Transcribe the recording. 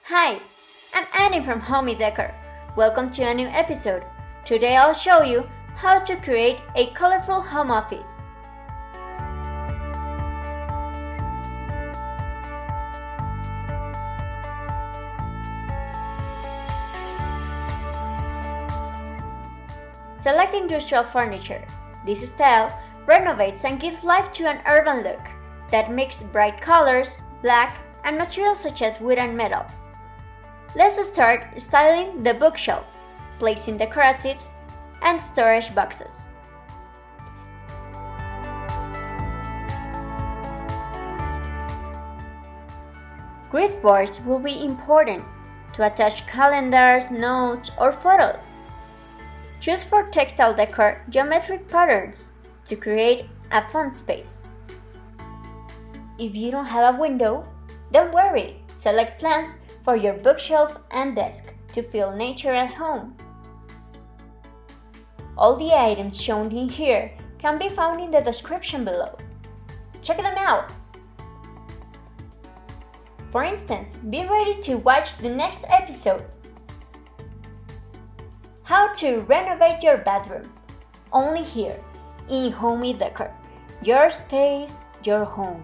Hi, I'm Annie from Homey Decor. Welcome to a new episode. Today I'll show you how to create a colorful home office. Select industrial furniture. This style renovates and gives life to an urban look that mixes bright colors, black, and materials such as wood and metal. Let's start styling the bookshelf, placing decoratives and storage boxes. Grid boards will be important to attach calendars, notes, or photos. Choose for textile decor geometric patterns to create a fun space. If you don't have a window, don't worry. Select plants for your bookshelf and desk to feel nature at home. All the items shown in here can be found in the description below. Check them out! For instance, be ready to watch the next episode. How to renovate your bedroom. Only here, in Homey Decor. Your space, your home.